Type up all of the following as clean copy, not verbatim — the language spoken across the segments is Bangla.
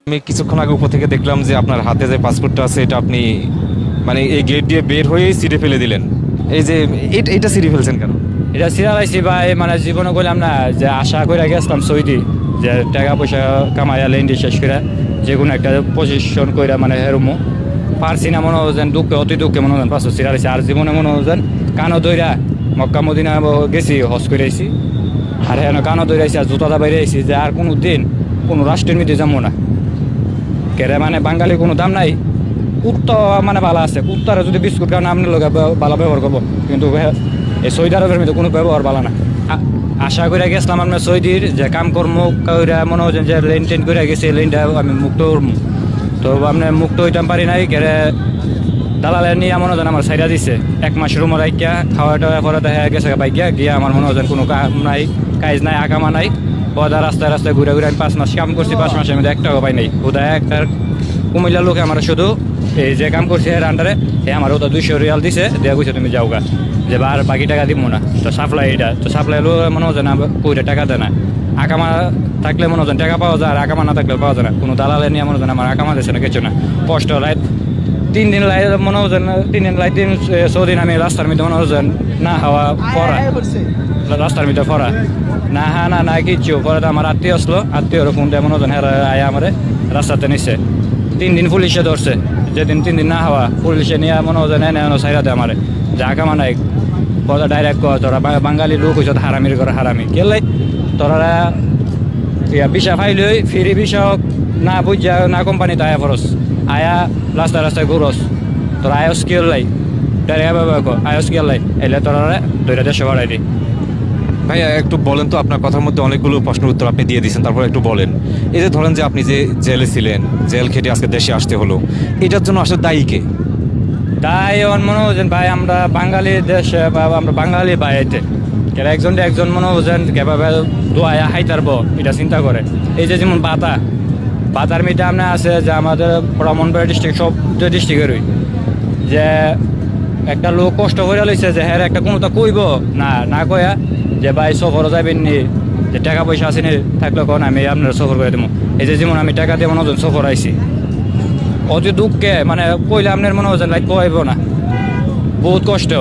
আমি কিছুক্ষণ আগে উপর থেকে দেখলাম যে আপনার হাতে যে পাসপোর্টটা আছে এটা আপনি মানে এই গেট দিয়ে বের হয়ে ছিঁড়ে ফেলে দিলেন। এই যে এটা ছিঁড়ে ফেলছেন কেন? এটা সিরালাইছি ভাই, মানে জীবনে করলাম না যে আশা করে গেছিলাম সৌদি, যে টাকা পয়সা কামাইয়া লেন্ডি শেষ করে যে কোনো একটা পজিশন করে মানে হেরমো পারছি না, মনে হচ্ছেন দুঃখে অতি দুঃখে মনে হচ্ছেন পাঁচশো সিরালাইছি। আর জীবনে মনে হচ্ছেন কানো দইরা মক্কা মদিনা গেছি, হজ করে আইছি, আর হ্যাঁ কানো দইরা আইছি আর জুতাটা বাইরে আইছি যে আর কোনো দিন কোনো রাষ্ট্রের মধ্যে যাবো না। কেরে মানে বাঙালি কোনো দাম নাই, কুত্তা মানে ভালো আছে, কুত্তারা যদি বিস্কুট খান আপনার লোক ভালো ব্যবহার করবো, কিন্তু এই সৌদি আরবের মধ্যে কোনো ব্যবহার ভালো না। আশা করে গেছিলাম আপনার সৌদির যে কাম কর্ম করে মনে হচ্ছেন যে লেন টেন করে গেছি, লেনটা আমি মুক্ত করবো, তো আপনার মুক্ত হইতাম পারি নাই। কেরে দালালের নিয়ে মনে হচ্ছেন আমার সাইডা দিছে, 1 মাস রুমে রাখিয়া খাওয়া টাওয়া করে দেখা গেছে বাইকিয়া গিয়া আমার মনে হচ্ছেন কোনো কাম নাই, কাজ নাই, আকামা নাই। পদা রাস্তায় রাস্তায় ঘুরে ঘুরে আমি 5 মাস কাম করছি, 5 মাসের মধ্যে 1 টাকা পাই নাই। ওদের একটা কুমিল্লার লোকে আমার শুধু এই যে কাম করছে এর আন্ডারে আমার ওটা 200 রিয়াল দিছে, দেওয়া গেছে তুমি যাওগা, যে আর বাকি টাকা দিব না। তো সাপ্লাই এটা তো সাপ্লাই লো মনে হচ্ছে না কইটা টাকা দেয় না। আকামা থাকলে মনে হচ্ছেন টাকা পাওয়া যায়, আর আকামা না থাকলে পাওয়া যায় না। কোনো দালালে নিয়ে মনে হচ্ছেন আমার আকামা দিচ্ছে না, কিছু না। কষ্ট লাইট 3 দিন লাইট মনে হচ্ছেন, 3 দিন লাইট 6 দিন আমি রাস্তার মধ্যে মনে হচ্ছেন না হাওয়া পড়া, রাস্তার মধ্যে পড়া না হানা না কিচ্ছু। পরে আমার আত্মীয় আসলো, আত্মীয়র ফোন দিয়ে মনে হচ্ছেন হ্যাঁ আয়া আমারে রাস্তাতে নিচ্ছে। 3 দিন পুলিশে ধরছে, যেদিন 3 দিন না হওয়া পুলিশে নিয়ে মনে হচ্ছে নেয় সাইরাতে আমারে যে আকামা নাই। পরে ডাইরেক্ট তোরা বাঙালি লোক হয়েছ হারামির ঘরে হারামি কেলাই, তোরা বিষা ফাইল ফিরি বিষা না বুঝা না কোম্পানিতে আয়া ফরস আয়া রাস্তায় রাস্তায় ঘুরস, তোরা আয়স কিল লাই ডাইরেক্ট আয়স কিল লাই এলে তোরা 2টা দেশে বাড়াই দিই। ভাইয়া একটু বলেন তো, আপনার কথার মধ্যে অনেকগুলো প্রশ্নের উত্তর আপনি দিয়ে দিয়েছেন, তারপর একটু বলেন এই যে ধরেন যে আপনি যে জেলে ছিলেন, জেল খেটে আজকে দেশে আসতে হলো, এটার জন্য আসলে দায়ী কে? তাই আমার মনে হচ্ছেন ভাই আমরা বাঙালি দেশে বা আমরা বাঙালি বাইতে কেরা একজন মনে হচ্ছেন কেভাবে দোয়া হাইতারবো এটা চিন্তা করে। এই যে যেমন বাতার মিটে আপনার আছে যে আমাদের ব্রাহ্মণবাড়িয়া ডিস্ট্রিক্ট সব ডিস্ট্রিক্টেরই যে একটা লোক কষ্ট করে লইছে যে হ্যাঁ একটা কোনো তা কইব না না কয়া যে ভাই সফরও যাবেন নি, যে টাকা পয়সা আসেনি থাকলে কোন আমি আপনার সফর করে দেবো। এই যে যেমন আমি টাকা দিয়ে মনে হচ্ছেন সফর আইছি, অতি দুঃখে মানে কইলে আপনার মনে হচ্ছেন লাইক কইব না, বহুত কষ্ট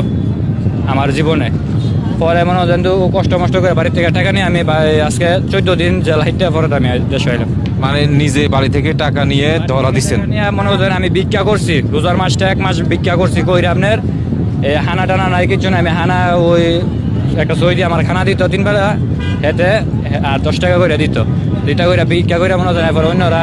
আমার জীবনে। পরে মনে হচ্ছেন কষ্ট মষ্ট করে বাড়ির থেকে টাকা নিয়ে আমি আজকে 14 দিন জেল হাইটে পরে আমি দেশে এলাম। মানে নিজে বাড়ি থেকে টাকা নিয়ে ধরা দিচ্ছেন? মনে হচ্ছেন আমি ভিক্ষা করছি, রোজার মাসটা 1 মাস ভিক্ষা করছি, কইরা আপনার হানা টানা নাই কিছু না। আমি হানা ওই একটা সৌদি আমার খানা দিত 3 বেলা হেতে আর 10 টাকা করে দিত, 2টা করে ভিক্ষা করে মনে হচ্ছেন এরপর অন্যরা